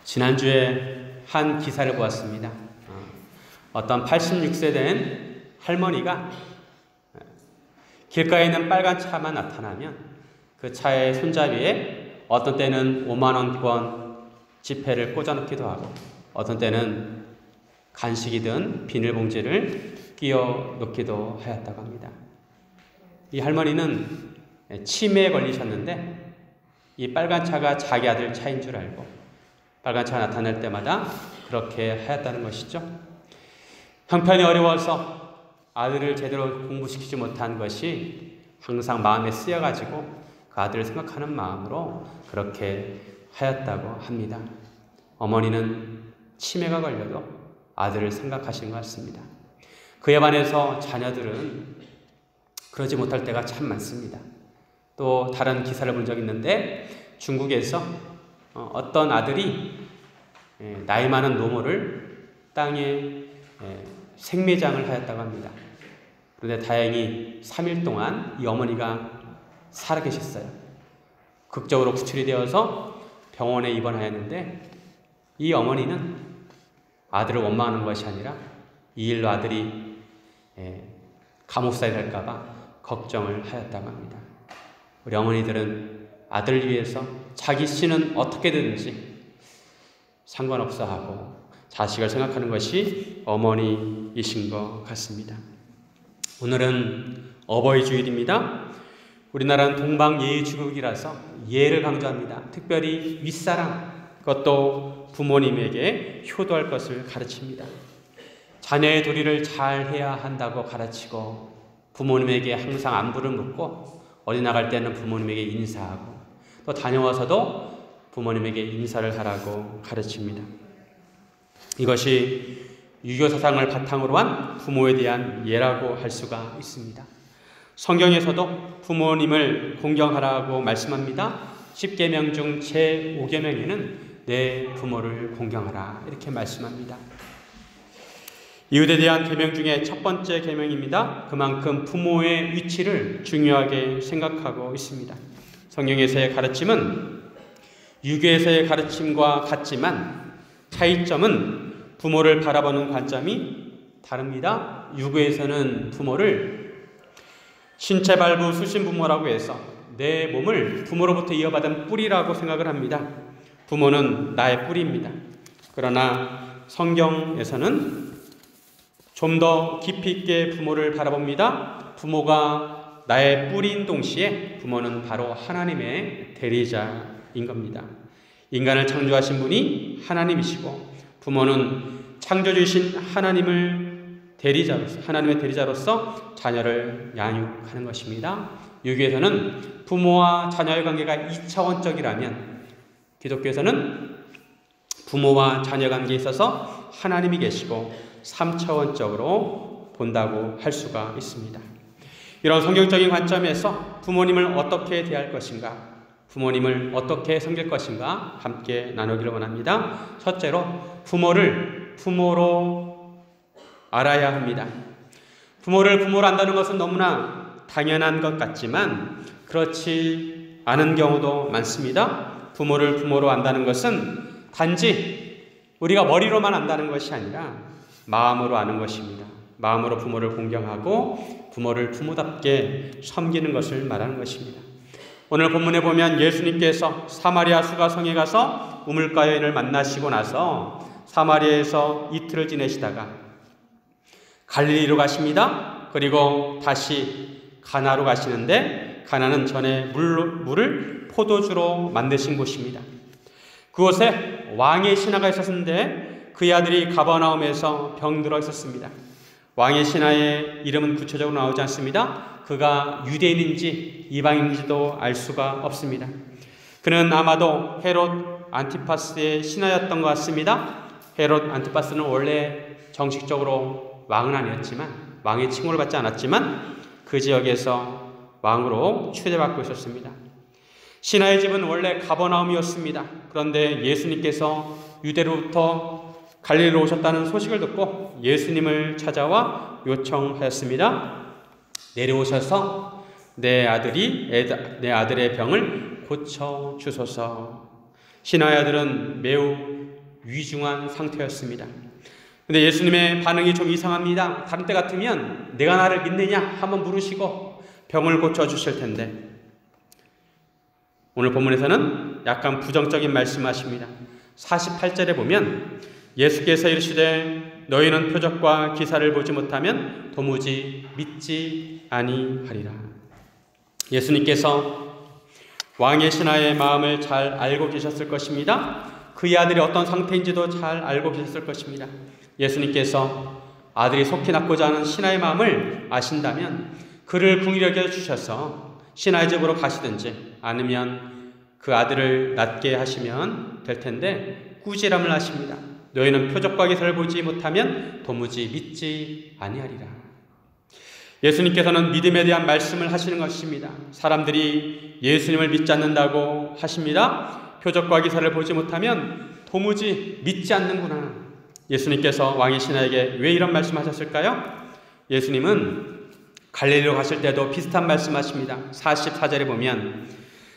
지난주에 한 기사를 보았습니다. 어떤 86세 된 할머니가 길가에 있는 빨간 차만 나타나면 그 차의 손잡이에 어떤 때는 5만원권 지폐를 꽂아놓기도 하고 어떤 때는 간식이든 비닐봉지를 끼워 놓기도 하였다고 합니다. 이 할머니는 치매에 걸리셨는데 이 빨간 차가 자기 아들 차인 줄 알고 빨간 차가 나타날 때마다 그렇게 하였다는 것이죠. 형편이 어려워서 아들을 제대로 공부시키지 못한 것이 항상 마음에 쓰여가지고 그 아들을 생각하는 마음으로 그렇게 하였다고 합니다. 어머니는 치매가 걸려도 아들을 생각하시는 것 같습니다. 그에 반해서 자녀들은 그러지 못할 때가 참 많습니다. 또 다른 기사를 본 적이 있는데 중국에서 어떤 아들이 나이 많은 노모를 땅에 생매장을 하였다고 합니다. 그런데 다행히 3일 동안 이 어머니가 살아계셨어요. 극적으로 구출이 되어서 병원에 입원하였는데 이 어머니는 아들을 원망하는 것이 아니라 이 일로 아들이 감옥살이 될까봐 걱정을 하였다고 합니다. 우리 어머니들은 아들을 위해서 자기 씨는 어떻게든지 상관없어 하고 자식을 생각하는 것이 어머니이신 것 같습니다. 오늘은 어버이 주일입니다. 우리나라는 동방예의주국이라서 예를 강조합니다. 특별히 윗사람, 그것도 부모님에게 효도할 것을 가르칩니다. 자녀의 도리를 잘 해야 한다고 가르치고 부모님에게 항상 안부를 묻고 어디 나갈 때는 부모님에게 인사하고 또 다녀와서도 부모님에게 인사를 하라고 가르칩니다. 이것이 유교 사상을 바탕으로 한 부모에 대한 예라고 할 수가 있습니다. 성경에서도 부모님을 공경하라고 말씀합니다. 10계명 중 제5계명에는 내 부모를 공경하라 이렇게 말씀합니다. 이웃에 대한 계명 중에 첫 번째 계명입니다. 그만큼 부모의 위치를 중요하게 생각하고 있습니다. 성경에서의 가르침은 유교에서의 가르침과 같지만 차이점은 부모를 바라보는 관점이 다릅니다. 유교에서는 부모를 신체발부 수신부모라고 해서 내 몸을 부모로부터 이어받은 뿌리라고 생각을 합니다. 부모는 나의 뿌리입니다. 그러나 성경에서는 좀 더 깊이 있게 부모를 바라봅니다. 부모가 나의 뿌리인 동시에 부모는 바로 하나님의 대리자인 겁니다. 인간을 창조하신 분이 하나님이시고 부모는 창조주이신 하나님의 대리자로서 자녀를 양육하는 것입니다. 유교에서는 부모와 자녀의 관계가 2차원적이라면 기독교에서는 부모와 자녀 관계에 있어서 하나님이 계시고 3차원적으로 본다고 할 수가 있습니다. 이런 성경적인 관점에서 부모님을 어떻게 대할 것인가, 부모님을 어떻게 섬길 것인가 함께 나누기를 원합니다. 첫째로 부모를 부모로 알아야 합니다. 부모를 부모로 안다는 것은 너무나 당연한 것 같지만 그렇지 않은 경우도 많습니다. 부모를 부모로 안다는 것은 단지 우리가 머리로만 안다는 것이 아니라 마음으로 아는 것입니다. 마음으로 부모를 공경하고 부모를 부모답게 섬기는 것을 말하는 것입니다. 오늘 본문에 보면 예수님께서 사마리아 수가성에 가서 우물가 여인을 만나시고 나서 사마리아에서 이틀을 지내시다가 갈릴리로 가십니다. 그리고 다시 가나로 가시는데 가나는 전에 물을 포도주로 만드신 곳입니다. 그곳에 왕의 신하가 있었는데 그의 아들이 가버나움에서 병들어 있었습니다. 왕의 신하의 이름은 구체적으로 나오지 않습니다. 그가 유대인인지 이방인인지도 알 수가 없습니다. 그는 아마도 헤롯 안티파스의 신하였던 것 같습니다. 헤롯 안티파스는 원래 정식적으로 왕은 아니었지만 왕의 칭호를 받지 않았지만 그 지역에서 왕으로 추대받고 있었습니다. 신하의 집은 원래 가버나움이었습니다. 그런데 예수님께서 유대로부터 갈릴리로 오셨다는 소식을 듣고 예수님을 찾아와 요청하였습니다. 내려오셔서 내 아들의 병을 고쳐 주소서. 신하의 아들은 매우 위중한 상태였습니다. 근데 예수님의 반응이 좀 이상합니다. 다른 때 같으면 내가 나를 믿느냐 한번 물으시고 병을 고쳐주실 텐데, 오늘 본문에서는 약간 부정적인 말씀하십니다. 48절에 보면 예수께서 이르시되 너희는 표적과 기사를 보지 못하면 도무지 믿지 아니하리라. 예수님께서 왕의 신하의 마음을 잘 알고 계셨을 것입니다. 그의 아들이 어떤 상태인지도 잘 알고 계셨을 것입니다. 예수님께서 아들이 속히 낳고자 하는 신하의 마음을 아신다면 그를 긍휼히 여겨 주셔서 신하의 집으로 가시든지 아니면 그 아들을 낳게 하시면 될 텐데 꾸지람을 하십니다. 너희는 표적과 기사를 보지 못하면 도무지 믿지 아니하리라. 예수님께서는 믿음에 대한 말씀을 하시는 것입니다. 사람들이 예수님을 믿지 않는다고 하십니다. 표적과 기사를 보지 못하면 도무지 믿지 않는구나. 예수님께서 왕의 신하에게 왜 이런 말씀하셨을까요? 예수님은 갈릴리로 가실 때도 비슷한 말씀하십니다. 44절에 보면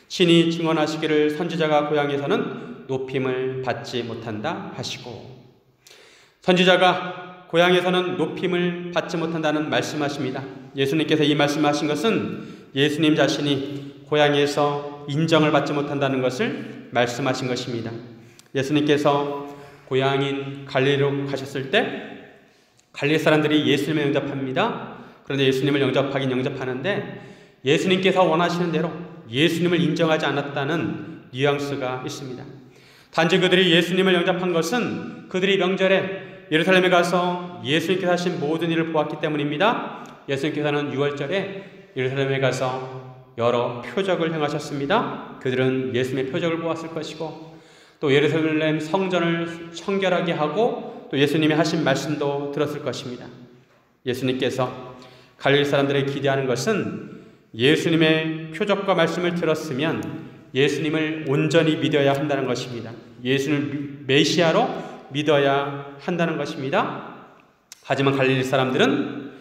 신이 증언하시기를 선지자가 고향에서는 높임을 받지 못한다 하시고, 선지자가 고향에서는 높임을 받지 못한다는 말씀하십니다. 예수님께서 이 말씀하신 것은 예수님 자신이 고향에서 인정을 받지 못한다는 것을 말씀하신 것입니다. 예수님께서 고향인 갈릴리로 가셨을 때 갈릴리 사람들이 예수님을 영접합니다. 그런데 예수님을 영접하긴 영접하는데 예수님께서 원하시는 대로 예수님을 인정하지 않았다는 뉘앙스가 있습니다. 단지 그들이 예수님을 영접한 것은 그들이 명절에 예루살렘에 가서 예수님께서 하신 모든 일을 보았기 때문입니다. 예수님께서는 6월절에 예루살렘에 가서 여러 표적을 행하셨습니다. 그들은 예수님의 표적을 보았을 것이고 또 예루살렘 성전을 청결하게 하고 또 예수님이 하신 말씀도 들었을 것입니다. 예수님께서 갈릴리 사람들이 기대하는 것은 예수님의 표적과 말씀을 들었으면 예수님을 온전히 믿어야 한다는 것입니다. 예수님을 메시아로 믿어야 한다는 것입니다. 하지만 갈릴리 사람들은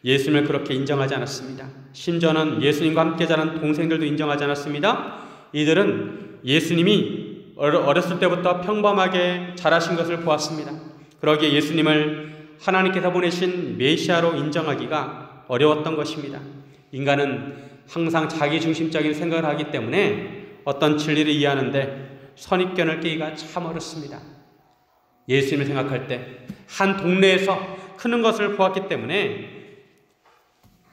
예수님을 그렇게 인정하지 않았습니다. 심지어는 예수님과 함께 자란 동생들도 인정하지 않았습니다. 이들은 예수님이 어렸을 때부터 평범하게 자라신 것을 보았습니다. 그러기에 예수님을 하나님께서 보내신 메시아로 인정하기가 어려웠던 것입니다. 인간은 항상 자기중심적인 생각을 하기 때문에 어떤 진리를 이해하는데 선입견을 깨기가 참 어렵습니다. 예수님을 생각할 때 한 동네에서 크는 것을 보았기 때문에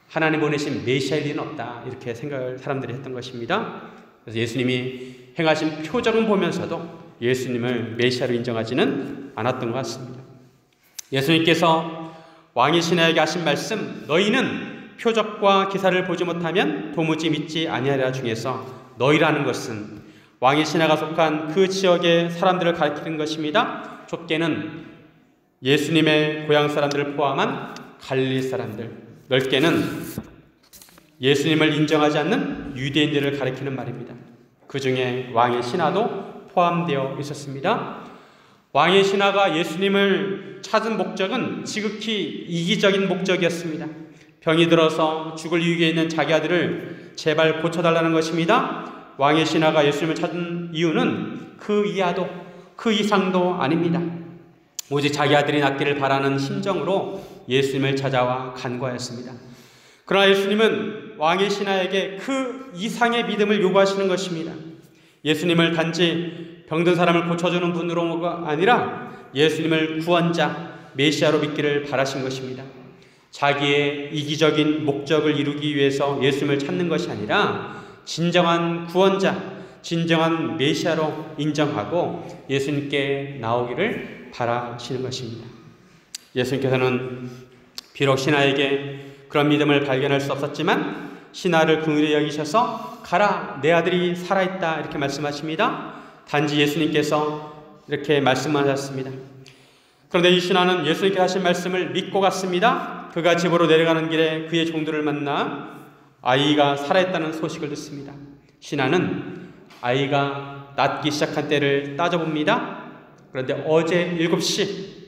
하나님 보내신 메시아일 리는 없다, 이렇게 생각을 사람들이 했던 것입니다. 그래서 예수님이 행하신 표적은 보면서도 예수님을 메시아로 인정하지는 않았던 것 같습니다. 예수님께서 왕의 신하에게 하신 말씀, 너희는 표적과 기사를 보지 못하면 도무지 믿지 아니하리라 중에서 너희라는 것은 왕의 신하가 속한 그 지역의 사람들을 가리키는 것입니다. 좁게는 예수님의 고향 사람들을 포함한 갈릴리 사람들, 넓게는 예수님을 인정하지 않는 유대인들을 가리키는 말입니다. 그 중에 왕의 신하도 포함되어 있었습니다. 왕의 신하가 예수님을 찾은 목적은 지극히 이기적인 목적이었습니다. 병이 들어서 죽을 위기에 있는 자기 아들을 제발 고쳐달라는 것입니다. 왕의 신하가 예수님을 찾은 이유는 그 이하도 그 이상도 아닙니다. 오직 자기 아들이 낫기를 바라는 심정으로 예수님을 찾아와 간과했습니다. 그러나 예수님은 왕의 신하에게 그 이상의 믿음을 요구하시는 것입니다. 예수님을 단지 병든 사람을 고쳐주는 분으로가 아니라 예수님을 구원자, 메시아로 믿기를 바라신 것입니다. 자기의 이기적인 목적을 이루기 위해서 예수님을 찾는 것이 아니라 진정한 구원자, 진정한 메시아로 인정하고 예수님께 나오기를 바라시는 것입니다. 예수님께서는 비록 신하에게 그런 믿음을 발견할 수 없었지만 신하를 긍휼히 여기셔서 가라, 내 아들이 살아있다, 이렇게 말씀하십니다. 단지 예수님께서 이렇게 말씀하셨습니다. 그런데 이 신하는 예수님께서 하신 말씀을 믿고 갔습니다. 그가 집으로 내려가는 길에 그의 종들을 만나 아이가 살아있다는 소식을 듣습니다. 신하는 아이가 낫기 시작한 때를 따져봅니다. 그런데 어제 7시,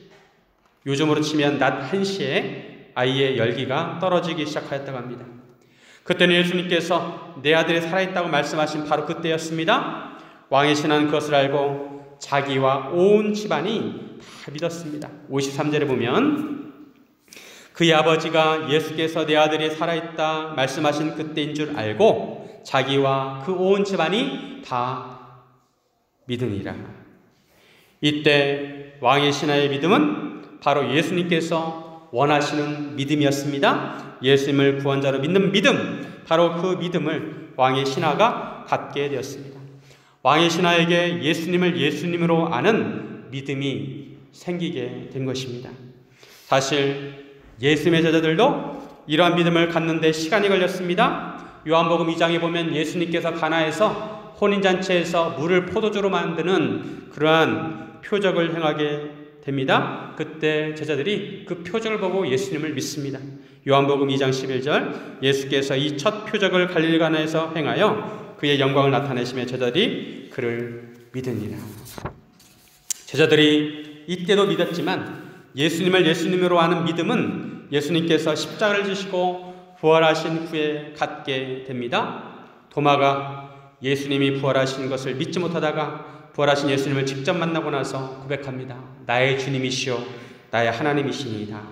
요즘으로 치면 낮 1시에 아이의 열기가 떨어지기 시작하였다고 합니다. 그때는 예수님께서 내 아들이 살아있다고 말씀하신 바로 그때였습니다. 왕의 신하는 그것을 알고 자기와 온 집안이 다 믿었습니다. 53절에 보면 그의 아버지가 예수께서 내 아들이 살아있다 말씀하신 그때인 줄 알고 자기와 그 온 집안이 다 믿으니라. 이때 왕의 신하의 믿음은 바로 예수님께서 원하시는 믿음이었습니다. 예수님을 구원자로 믿는 믿음, 바로 그 믿음을 왕의 신하가 갖게 되었습니다. 왕의 신하에게 예수님을 예수님으로 아는 믿음이 생기게 된 것입니다. 사실 예수님의 제자들도 이러한 믿음을 갖는 데 시간이 걸렸습니다. 요한복음 2장에 보면 예수님께서 가나에서 혼인잔치에서 물을 포도주로 만드는 그러한 표적을 행하게 됩니다. 그때 제자들이 그 표적을 보고 예수님을 믿습니다. 요한복음 2장 11절 예수께서 이 첫 표적을 갈릴리 가나에서 행하여 그의 영광을 나타내심에 제자들이 그를 믿으니라. 제자들이 이때도 믿었지만 예수님을 예수님으로 아는 믿음은 예수님께서 십자가를 지시고 부활하신 후에 갖게 됩니다. 도마가 예수님이 부활하신 것을 믿지 못하다가 부활하신 예수님을 직접 만나고 나서 고백합니다. 나의 주님이시오 나의 하나님이시니이다.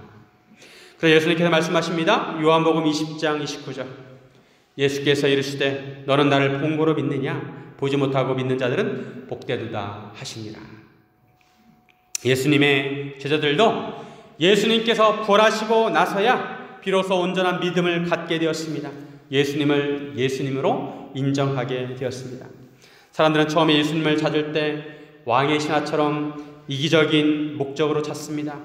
그래서 예수님께서 말씀하십니다. 요한복음 20장 29절 예수께서 이르시되 너는 나를 본 거로 믿느냐 보지 못하고 믿는 자들은 복되도다 하시니라. 예수님의 제자들도 예수님께서 부활하시고 나서야 비로소 온전한 믿음을 갖게 되었습니다. 예수님을 예수님으로 인정하게 되었습니다. 사람들은 처음에 예수님을 찾을 때 왕의 신하처럼 이기적인 목적으로 찾습니다.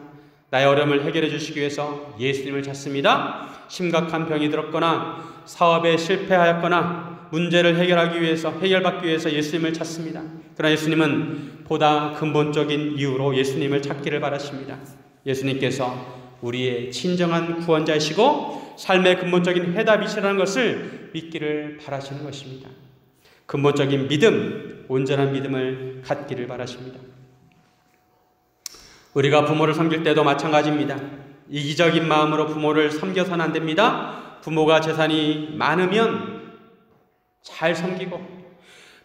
나의 어려움을 해결해 주시기 위해서 예수님을 찾습니다. 심각한 병이 들었거나 사업에 실패하였거나 문제를 해결받기 위해서 예수님을 찾습니다. 그러나 예수님은 보다 근본적인 이유로 예수님을 찾기를 바라십니다. 예수님께서 우리의 진정한 구원자이시고 삶의 근본적인 해답이시라는 것을 믿기를 바라시는 것입니다. 근본적인 믿음, 온전한 믿음을 갖기를 바라십니다. 우리가 부모를 섬길 때도 마찬가지입니다. 이기적인 마음으로 부모를 섬겨서는 안 됩니다. 부모가 재산이 많으면 잘 섬기고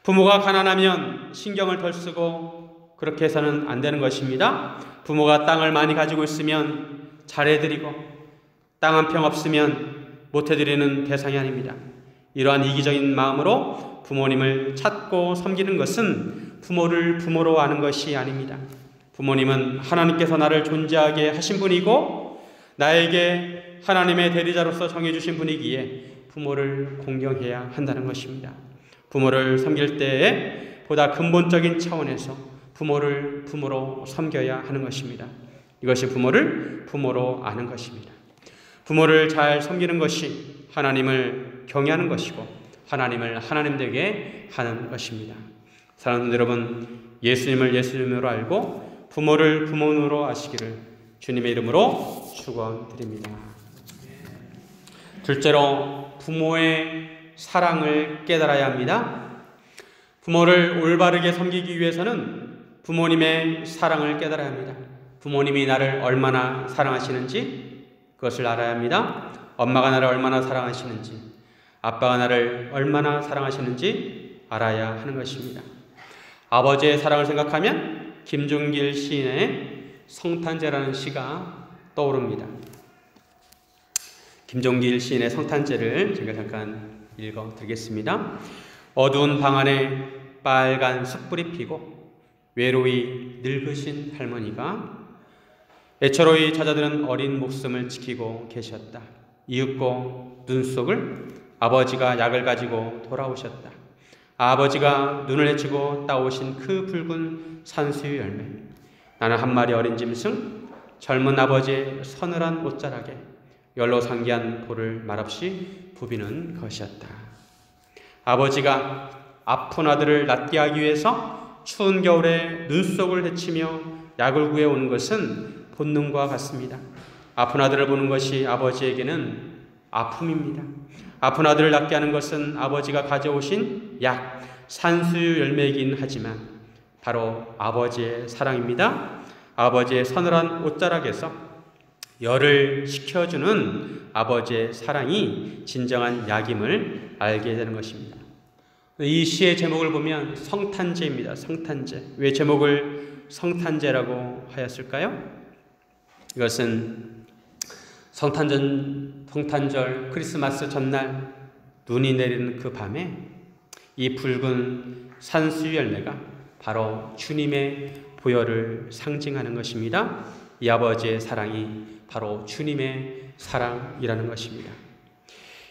부모가 가난하면 신경을 덜 쓰고 그렇게 해서는 안 되는 것입니다. 부모가 땅을 많이 가지고 있으면 잘해드리고 땅 한 평 없으면 못해드리는 대상이 아닙니다. 이러한 이기적인 마음으로 부모님을 찾고 섬기는 것은 부모를 부모로 아는 것이 아닙니다. 부모님은 하나님께서 나를 존재하게 하신 분이고 나에게 하나님의 대리자로서 정해주신 분이기에 부모를 공경해야 한다는 것입니다. 부모를 섬길 때에 보다 근본적인 차원에서 부모를 부모로 섬겨야 하는 것입니다. 이것이 부모를 부모로 아는 것입니다. 부모를 잘 섬기는 것이 하나님을 경외하는 것이고 하나님을 하나님 되게 하는 것입니다. 사랑하는 여러분, 예수님을 예수님으로 알고 부모를 부모로 아시기를 주님의 이름으로 축원드립니다. 둘째로 부모의 사랑을 깨달아야 합니다. 부모를 올바르게 섬기기 위해서는 부모님의 사랑을 깨달아야 합니다. 부모님이 나를 얼마나 사랑하시는지 그것을 알아야 합니다. 엄마가 나를 얼마나 사랑하시는지, 아빠가 나를 얼마나 사랑하시는지 알아야 하는 것입니다. 아버지의 사랑을 생각하면 김종길 시인의 성탄제라는 시가 떠오릅니다. 김종길 시인의 성탄제를 제가 잠깐 읽어드리겠습니다. 어두운 방 안에 빨간 숯불이 피고 외로이 늙으신 할머니가 애처로이 찾아드는 어린 목숨을 지키고 계셨다. 이윽고 눈 속을 아버지가 약을 가지고 돌아오셨다. 아버지가 눈을 헤치고 따오신 그 붉은 산수유 열매. 나는 한 마리 어린 짐승, 젊은 아버지의 서늘한 옷자락에 열로 상기한 볼을 말없이 부비는 것이었다. 아버지가 아픈 아들을 낫게 하기 위해서 추운 겨울에 눈 속을 헤치며 약을 구해오는 것은 본능과 같습니다. 아픈 아들을 보는 것이 아버지에게는 아픔입니다. 아픈 아들을 낫게 하는 것은 아버지가 가져오신 약, 산수유 열매이긴 하지만 바로 아버지의 사랑입니다. 아버지의 서늘한 옷자락에서 열을 식혀주는 아버지의 사랑이 진정한 약임을 알게 되는 것입니다. 이 시의 제목을 보면 성탄제입니다. 성탄제. 왜 제목을 성탄제라고 하였을까요? 이것은 성탄절 크리스마스 전날 눈이 내리는 그 밤에 이 붉은 산수유 열매가 바로 주님의 보혈을 상징하는 것입니다. 이 아버지의 사랑이 바로 주님의 사랑이라는 것입니다.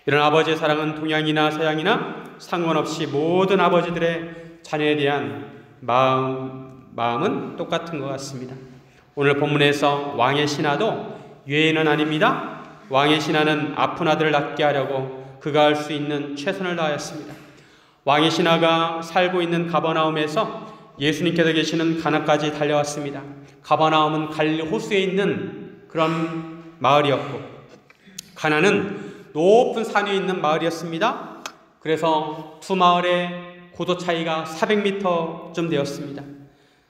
이런 아버지의 사랑은 동양이나 서양이나 상관없이 모든 아버지들의 자녀에 대한 마음은 똑같은 것 같습니다. 오늘 본문에서 왕의 신하도 유예인은 아닙니다. 왕의 신하는 아픈 아들을 낫게 하려고 그가 할 수 있는 최선을 다하였습니다. 왕의 신하가 살고 있는 가버나움에서 예수님께서 계시는 가나까지 달려왔습니다. 가버나움은 갈릴리 호수에 있는 그런 마을이었고, 가나는 높은 산 위에 있는 마을이었습니다. 그래서 두 마을의 고도 차이가 400m쯤 되었습니다.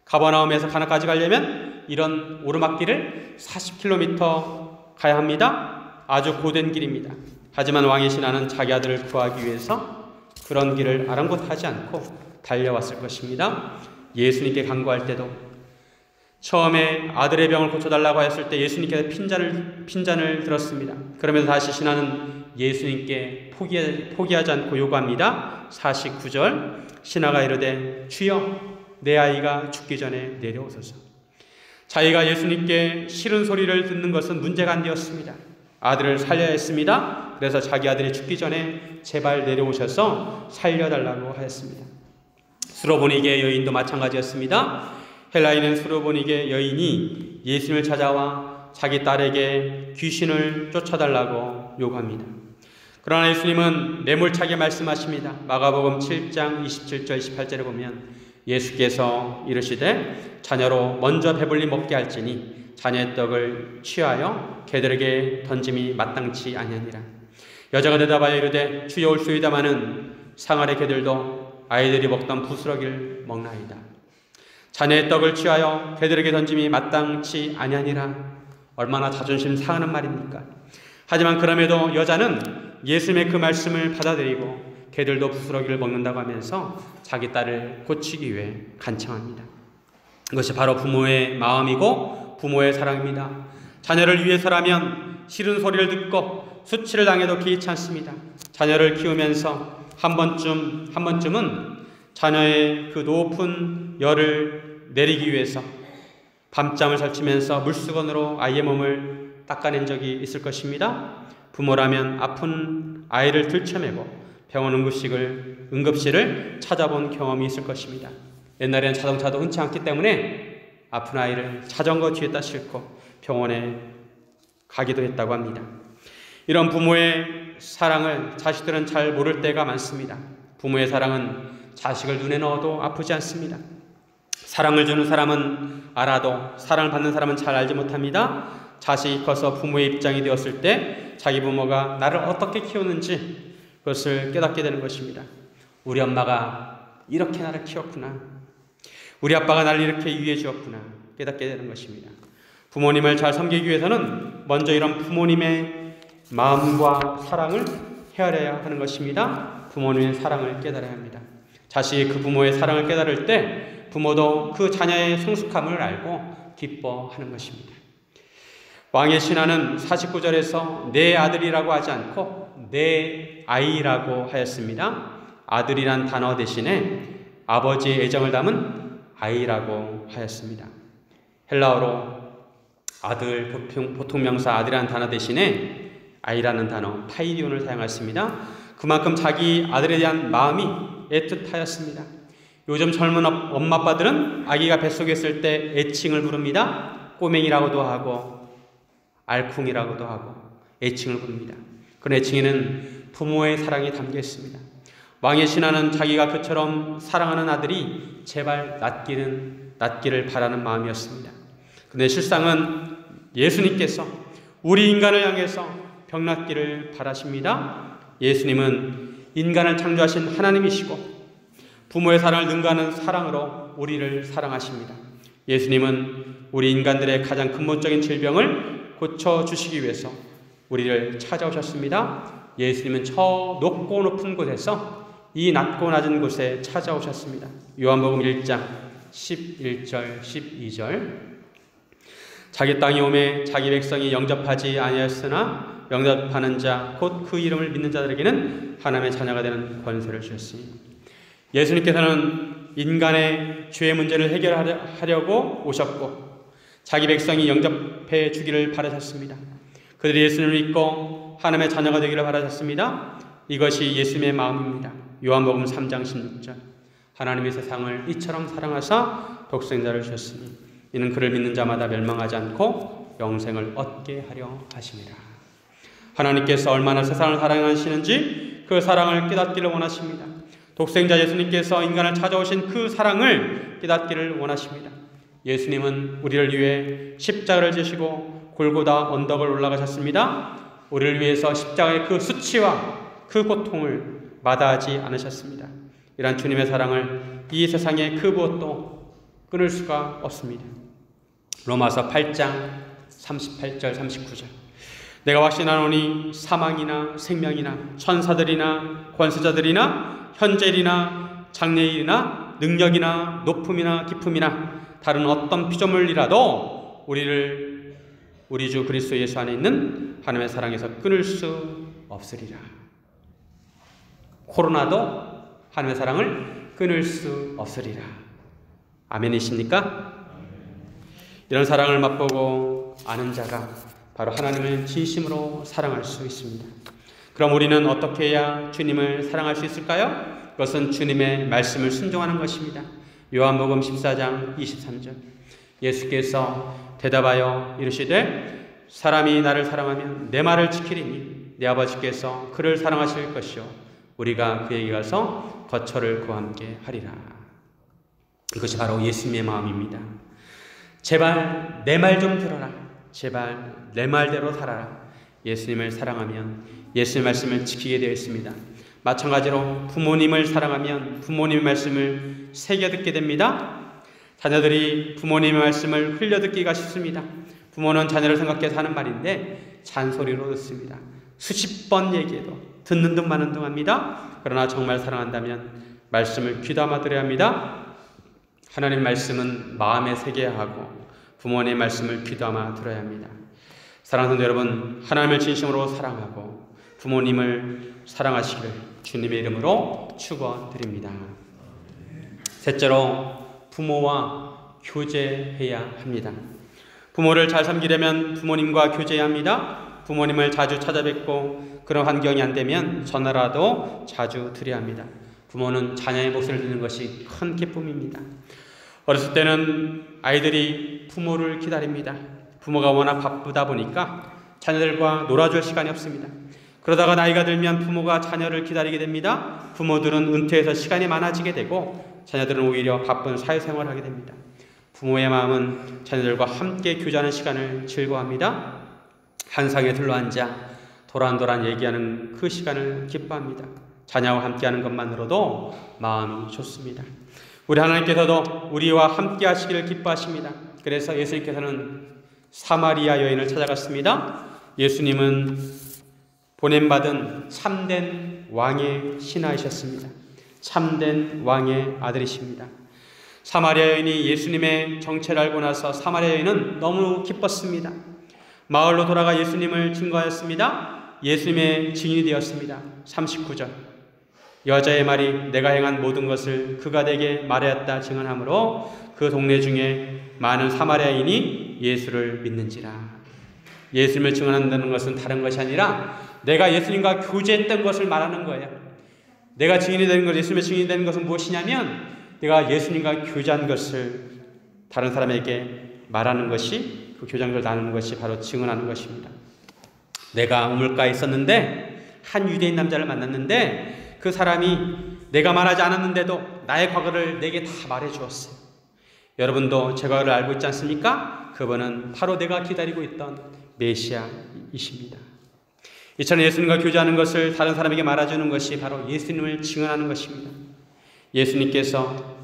가버나움에서 가나까지 가려면 이런 오르막길을 40km 가야 합니다. 아주 고된 길입니다. 하지만 왕의 신하는 자기 아들을 구하기 위해서 그런 길을 아랑곳하지 않고 달려왔을 것입니다. 예수님께 간구할 때도 처음에 아들의 병을 고쳐달라고 했을 때 예수님께서 핀잔을 들었습니다. 그러면서 다시 신하는 예수님께 포기하지 않고 요구합니다. 49절 신하가 이르되 주여 내 아이가 죽기 전에 내려오소서. 자기가 예수님께 싫은 소리를 듣는 것은 문제가 안 되었습니다. 아들을 살려야 했습니다. 그래서 자기 아들이 죽기 전에 제발 내려오셔서 살려달라고 하였습니다. 수로보니게 여인도 마찬가지였습니다. 헬라인은 수로보니게 여인이 예수님을 찾아와 자기 딸에게 귀신을 쫓아달라고 요구합니다. 그러나 예수님은 매몰차게 말씀하십니다. 마가복음 7장 27절 28절에 보면 예수께서 이르시되 자녀로 먼저 배불리 먹게 할지니 자녀의 떡을 취하여 개들에게 던짐이 마땅치 아니하니라. 여자가 대답하여 이르되 주여 올소이다마는 상아래 개들도 아이들이 먹던 부스러기를 먹나이다. 자녀의 떡을 취하여 개들에게 던짐이 마땅치 아니하니라. 얼마나 자존심 상하는 말입니까? 하지만 그럼에도 여자는 예수님의 그 말씀을 받아들이고 개들도 부스러기를 먹는다고 하면서 자기 딸을 고치기 위해 간청합니다. 이것이 바로 부모의 마음이고 부모의 사랑입니다. 자녀를 위해서라면 싫은 소리를 듣고 수치를 당해도 개의치 않습니다. 자녀를 키우면서 한 번쯤은 자녀의 그 높은 열을 내리기 위해서 밤잠을 설치면서 물수건으로 아이의 몸을 닦아낸 적이 있을 것입니다. 부모라면 아픈 아이를 들쳐매고 병원 응급실을 찾아본 경험이 있을 것입니다. 옛날에는 자동차도 흔치 않기 때문에 아픈 아이를 자전거 뒤에다 싣고 병원에 가기도 했다고 합니다. 이런 부모의 사랑을 자식들은 잘 모를 때가 많습니다. 부모의 사랑은 자식을 눈에 넣어도 아프지 않습니다. 사랑을 주는 사람은 알아도 사랑을 받는 사람은 잘 알지 못합니다. 자식이 커서 부모의 입장이 되었을 때 자기 부모가 나를 어떻게 키우는지 그것을 깨닫게 되는 것입니다. 우리 엄마가 이렇게 나를 키웠구나. 우리 아빠가 나를 이렇게 유해 주었구나. 깨닫게 되는 것입니다. 부모님을 잘 섬기기 위해서는 먼저 이런 부모님의 마음과 사랑을 헤아려야 하는 것입니다. 부모님의 사랑을 깨달아야 합니다. 자식이 그 부모의 사랑을 깨달을 때 부모도 그 자녀의 성숙함을 알고 기뻐하는 것입니다. 왕의 신하는 49절에서 내 아들이라고 하지 않고 내 아이라고 하였습니다. 아들이란 단어 대신에 아버지의 애정을 담은 아이라고 하였습니다. 헬라어로 아들, 보통 명사 아들이라는 단어 대신에 아이라는 단어 파이디온을 사용했습니다. 그만큼 자기 아들에 대한 마음이 애틋하였습니다. 요즘 젊은 엄마 아빠들은 아기가 뱃속에 있을 때 애칭을 부릅니다. 꼬맹이라고도 하고 알콩이라고도 하고 애칭을 부릅니다. 그 애칭에는 부모의 사랑이 담겨 있습니다. 왕의 신하는 자기가 그처럼 사랑하는 아들이 제발 낫기를 바라는 마음이었습니다. 그런데 실상은 예수님께서 우리 인간을 향해서 병 낫기를 바라십니다. 예수님은 인간을 창조하신 하나님이시고 부모의 사랑을 능가하는 사랑으로 우리를 사랑하십니다. 예수님은 우리 인간들의 가장 근본적인 질병을 고쳐주시기 위해서 우리를 찾아오셨습니다. 예수님은 저 높고 높은 곳에서 이 낮고 낮은 곳에 찾아오셨습니다. 요한복음 1장 11절 12절 자기 땅에 오매 자기 백성이 영접하지 아니하였으나 영접하는 자 곧 그 이름을 믿는 자들에게는 하나님의 자녀가 되는 권세를 주셨으니 예수님께서는 인간의 죄의 문제를 해결하려고 오셨고 자기 백성이 영접해 주기를 바라셨습니다. 그들이 예수님을 믿고 하나님의 자녀가 되기를 바라셨습니다. 이것이 예수님의 마음입니다. 요한복음 3장 16절 하나님의 세상을 이처럼 사랑하사 독생자를 주셨으니 이는 그를 믿는 자마다 멸망하지 않고 영생을 얻게 하려 하심이라. 하나님께서 얼마나 세상을 사랑하시는지 그 사랑을 깨닫기를 원하십니다. 독생자 예수님께서 인간을 찾아오신 그 사랑을 깨닫기를 원하십니다. 예수님은 우리를 위해 십자가를 지시고 골고다 언덕을 올라가셨습니다. 우리를 위해서 십자가의 그 수치와 그 고통을 마다하지 않으셨습니다. 이러한 주님의 사랑을 이 세상의 그 무엇도 끊을 수가 없습니다. 로마서 8장 38절 39절 내가 확신하노니 사망이나 생명이나 천사들이나 권세자들이나 현재일이나 장래일이나 능력이나 높음이나 깊음이나 다른 어떤 피조물이라도 우리를 우리 주 그리스도 예수 안에 있는 하나님의 사랑에서 끊을 수 없으리라. 코로나도 하나님의 사랑을 끊을 수 없으리라. 아멘이십니까? 이런 사랑을 맛보고 아는 자가 바로 하나님을 진심으로 사랑할 수 있습니다. 그럼 우리는 어떻게 해야 주님을 사랑할 수 있을까요? 그것은 주님의 말씀을 순종하는 것입니다. 요한복음 14장 23절 예수께서 대답하여 이르시되 사람이 나를 사랑하면 내 말을 지키리니 내 아버지께서 그를 사랑하실 것이요 우리가 그에게 가서 거처를 그와 함께 하리라. 이것이 바로 예수님의 마음입니다. 제발 내 말 좀 들어라. 제발 내 말대로 살아라. 예수님을 사랑하면 예수님의 말씀을 지키게 되어 있습니다. 마찬가지로 부모님을 사랑하면 부모님의 말씀을 새겨 듣게 됩니다. 자녀들이 부모님의 말씀을 흘려 듣기가 쉽습니다. 부모는 자녀를 생각해서 하는 말인데 잔소리로 듣습니다. 수십 번 얘기해도 듣는 둥 마는 둥 합니다. 그러나 정말 사랑한다면 말씀을 귀담아 들어야 합니다. 하나님 말씀은 마음에 새겨야 하고 부모님의 말씀을 귀담아 들어야 합니다. 사랑하는 성도 여러분, 하나님을 진심으로 사랑하고 부모님을 사랑하시기를 주님의 이름으로 축원드립니다. 셋째로 부모와 교제해야 합니다. 부모를 잘 섬기려면 부모님과 교제해야 합니다. 부모님을 자주 찾아뵙고 그런 환경이 안 되면 전화라도 자주 드려야 합니다. 부모는 자녀의 목소리를 듣는 것이 큰 기쁨입니다. 어렸을 때는 아이들이 부모를 기다립니다. 부모가 워낙 바쁘다 보니까 자녀들과 놀아줄 시간이 없습니다. 그러다가 나이가 들면 부모가 자녀를 기다리게 됩니다. 부모들은 은퇴해서 시간이 많아지게 되고 자녀들은 오히려 바쁜 사회생활을 하게 됩니다. 부모의 마음은 자녀들과 함께 교제하는 시간을 즐거워합니다. 한 상에 둘러앉아 도란도란 얘기하는 그 시간을 기뻐합니다. 자녀와 함께하는 것만으로도 마음이 좋습니다. 우리 하나님께서도 우리와 함께 하시기를 기뻐하십니다. 그래서 예수님께서는 사마리아 여인을 찾아갔습니다. 예수님은 보냄받은 참된 왕의 신하이셨습니다. 참된 왕의 아들이십니다. 사마리아 여인이 예수님의 정체를 알고 나서 사마리아 여인은 너무 기뻤습니다. 마을로 돌아가 예수님을 증거하였습니다. 예수님의 증인이 되었습니다. 39절 여자의 말이 내가 행한 모든 것을 그가 내게 말하였다 증언하므로 그 동네 중에 많은 사마리아인이 예수를 믿는지라. 예수님을 증언한다는 것은 다른 것이 아니라 내가 예수님과 교제했던 것을 말하는 거예요. 내가 증인이 되는 것, 예수님의 증인이 되는 것은 무엇이냐면 내가 예수님과 교제한 것을 다른 사람에게 말하는 것이, 그 교제한 것을 나누는 것이 바로 증언하는 것입니다. 내가 우물가에 있었는데 한 유대인 남자를 만났는데 그 사람이 내가 말하지 않았는데도 나의 과거를 내게 다 말해주었어요. 여러분도 제 과거를 알고 있지 않습니까? 그분은 바로 내가 기다리고 있던 메시아이십니다. 이처럼 예수님과 교제하는 것을 다른 사람에게 말해주는 것이 바로 예수님을 증언하는 것입니다. 예수님께서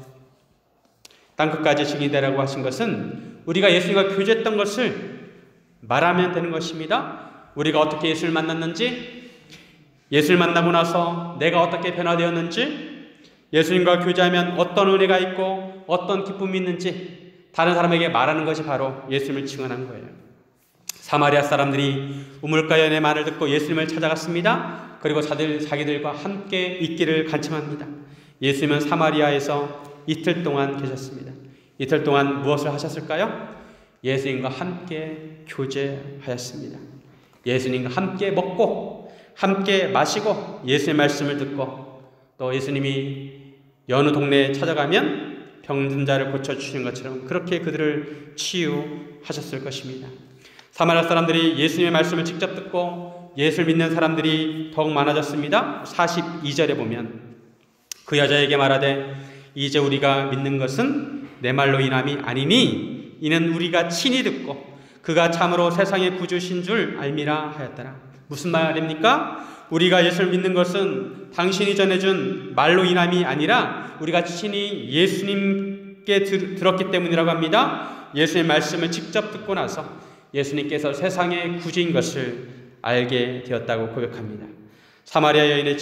땅끝까지 증인되라고 하신 것은 우리가 예수님과 교제했던 것을 말하면 되는 것입니다. 우리가 어떻게 예수를 만났는지, 예수를 만나고 나서 내가 어떻게 변화되었는지, 예수님과 교제하면 어떤 은혜가 있고 어떤 기쁨이 있는지 다른 사람에게 말하는 것이 바로 예수님을 증언한 거예요. 사마리아 사람들이 우물가연의 말을 듣고 예수님을 찾아갔습니다. 그리고 자기들과 함께 있기를 간청합니다. 예수님은 사마리아에서 이틀 동안 계셨습니다. 이틀 동안 무엇을 하셨을까요? 예수님과 함께 교제하였습니다. 예수님과 함께 먹고 함께 마시고 예수님의 말씀을 듣고, 또 예수님이 여느 동네에 찾아가면 병든 자를 고쳐주시는 것처럼 그렇게 그들을 치유하셨을 것입니다. 사마리아 사람들이 예수님의 말씀을 직접 듣고 예수를 믿는 사람들이 더욱 많아졌습니다. 42절에 보면 그 여자에게 말하되 이제 우리가 믿는 것은 내 말로 인함이 아니니 이는 우리가 친히 듣고 그가 참으로 세상의 구주신 줄 알미라 하였더라. 무슨 말입니까? 우리가 예수를 믿는 것은 당신이 전해준 말로 인함이 아니라 우리가 친히 예수님께 들었기 때문이라고 합니다. 예수님의 말씀을 직접 듣고 나서 예수님께서 세상의 구주인 것을 알게 되었다고 고백합니다. 사마리아 여인의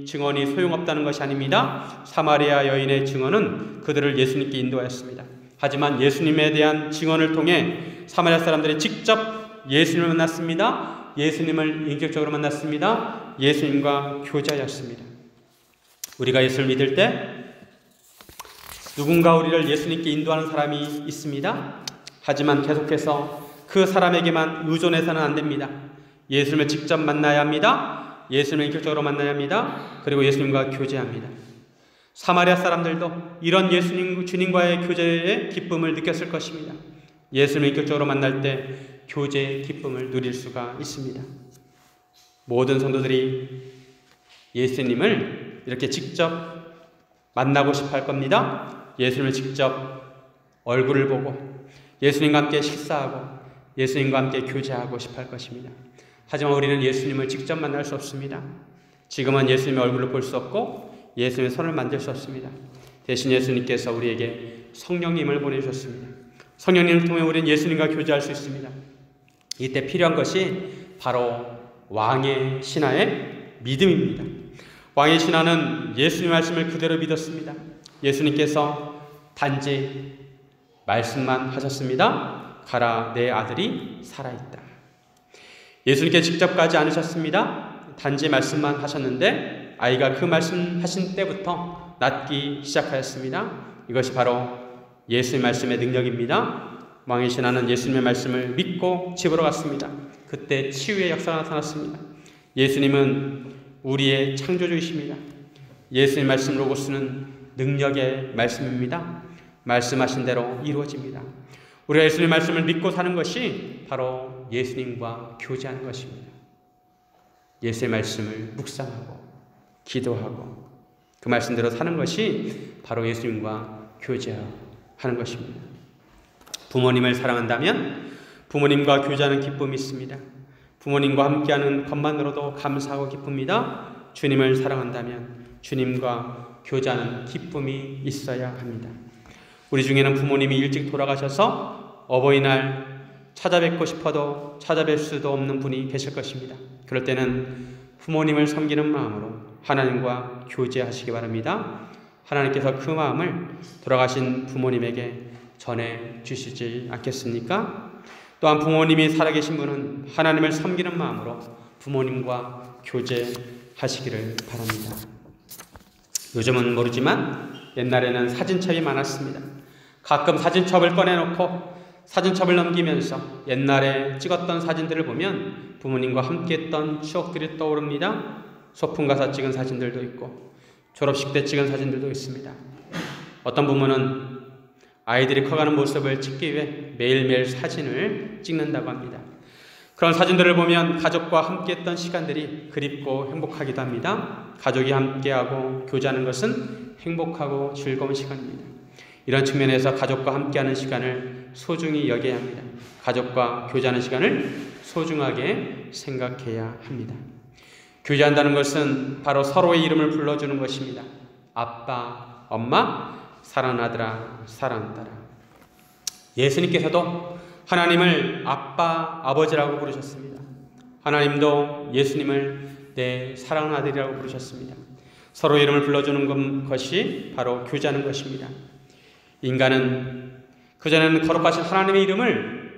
증언이 소용없다는 것이 아닙니다. 사마리아 여인의 증언은 그들을 예수님께 인도하였습니다. 하지만 예수님에 대한 증언을 통해 사마리아 사람들이 직접 예수님을 만났습니다. 예수님을 인격적으로 만났습니다. 예수님과 교제하였습니다. 우리가 예수를 믿을 때 누군가 우리를 예수님께 인도하는 사람이 있습니다. 하지만 계속해서 그 사람에게만 의존해서는 안 됩니다. 예수님을 직접 만나야 합니다. 예수님을 인격적으로 만나야 합니다. 그리고 예수님과 교제합니다. 사마리아 사람들도 이런 예수님 주님과의 교제의 기쁨을 느꼈을 것입니다. 예수님을 인격적으로 만날 때 교제의 기쁨을 누릴 수가 있습니다. 모든 성도들이 예수님을 이렇게 직접 만나고 싶어 할 겁니다. 예수님을 직접 얼굴을 보고 예수님과 함께 식사하고 예수님과 함께 교제하고 싶어 할 것입니다. 하지만 우리는 예수님을 직접 만날 수 없습니다. 지금은 예수님의 얼굴을 볼 수 없고 예수님의 손을 만질 수 없습니다. 대신 예수님께서 우리에게 성령님을 보내주셨습니다. 성령님을 통해 우리는 예수님과 교제할 수 있습니다. 이때 필요한 것이 바로 왕의 신하의 믿음입니다. 왕의 신하는 예수님의 말씀을 그대로 믿었습니다. 예수님께서 단지 말씀만 하셨습니다. 가라, 내 아들이 살아있다. 예수님께 직접 가지 않으셨습니다. 단지 말씀만 하셨는데 아이가 그 말씀하신 때부터 낫기 시작하였습니다. 이것이 바로 예수님의 말씀의 능력입니다. 왕의 신하는 예수님의 말씀을 믿고 집으로 갔습니다. 그때 치유의 역사가 나타났습니다. 예수님은 우리의 창조주이십니다. 예수님의 말씀 로고스는 능력의 말씀입니다. 말씀하신 대로 이루어집니다. 우리가 예수님의 말씀을 믿고 사는 것이 바로 예수님과 교제하는 것입니다. 예수의 말씀을 묵상하고 기도하고 그 말씀대로 사는 것이 바로 예수님과 교제하는 것입니다. 부모님을 사랑한다면 부모님과 교제하는 기쁨이 있습니다. 부모님과 함께하는 것만으로도 감사하고 기쁩니다. 주님을 사랑한다면 주님과 교제하는 기쁨이 있어야 합니다. 우리 중에는 부모님이 일찍 돌아가셔서 어버이날 찾아뵙고 싶어도 찾아뵐 수도 없는 분이 계실 것입니다. 그럴 때는 부모님을 섬기는 마음으로 하나님과 교제하시기 바랍니다. 하나님께서 그 마음을 돌아가신 부모님에게 전해주시지 않겠습니까? 또한 부모님이 살아계신 분은 하나님을 섬기는 마음으로 부모님과 교제하시기를 바랍니다. 요즘은 모르지만 옛날에는 사진첩이 많았습니다. 가끔 사진첩을 꺼내놓고 사진첩을 넘기면서 옛날에 찍었던 사진들을 보면 부모님과 함께했던 추억들이 떠오릅니다. 소풍 가서 찍은 사진들도 있고 졸업식 때 찍은 사진들도 있습니다. 어떤 부모는 아이들이 커가는 모습을 찍기 위해 매일매일 사진을 찍는다고 합니다. 그런 사진들을 보면 가족과 함께했던 시간들이 그립고 행복하기도 합니다. 가족이 함께하고 교제하는 것은 행복하고 즐거운 시간입니다. 이런 측면에서 가족과 함께하는 시간을 소중히 여겨야 합니다. 가족과 교제하는 시간을 소중하게 생각해야 합니다. 교제한다는 것은 바로 서로의 이름을 불러주는 것입니다. 아빠, 엄마, 사랑하는 아들아, 사랑하는 딸아. 예수님께서도 하나님을 아빠, 아버지라고 부르셨습니다. 하나님도 예수님을 내 사랑하는 아들이라고 부르셨습니다. 서로 이름을 불러주는 것이 바로 교제하는 것입니다. 인간은 그전에는 거룩하신 하나님의 이름을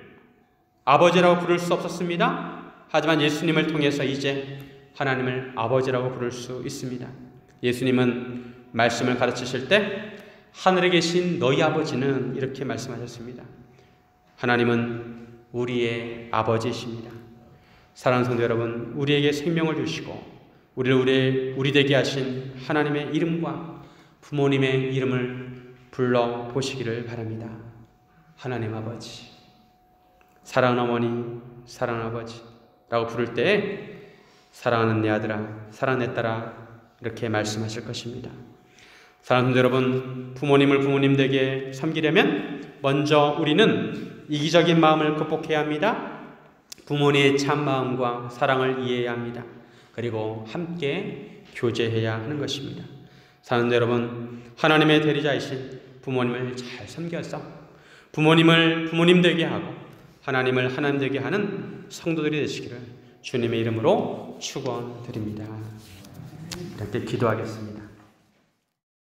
아버지라고 부를 수 없었습니다. 하지만 예수님을 통해서 이제 하나님을 아버지라고 부를 수 있습니다. 예수님은 말씀을 가르치실 때 하늘에 계신 너희 아버지는 이렇게 말씀하셨습니다. 하나님은 우리의 아버지이십니다. 사랑하는 성도 여러분, 우리에게 생명을 주시고 우리 되게 하신 하나님의 이름과 부모님의 이름을 불러보시기를 바랍니다. 하나님 아버지, 사랑하는 어머니, 사랑하는 아버지라고 부를 때에 사랑하는 내 아들아, 사랑하는 내 딸아 이렇게 말씀하실 것입니다. 사랑하는 여러분, 부모님을 부모님 되게 섬기려면 먼저 우리는 이기적인 마음을 극복해야 합니다. 부모님의 참 마음과 사랑을 이해해야 합니다. 그리고 함께 교제해야 하는 것입니다. 사랑하는 여러분, 하나님의 대리자이신 부모님을 잘 섬겨서 부모님을 부모님 되게 하고 하나님을 하나님 되게 하는 성도들이 되시기를 주님의 이름으로 축원드립니다. 이렇게 기도하겠습니다.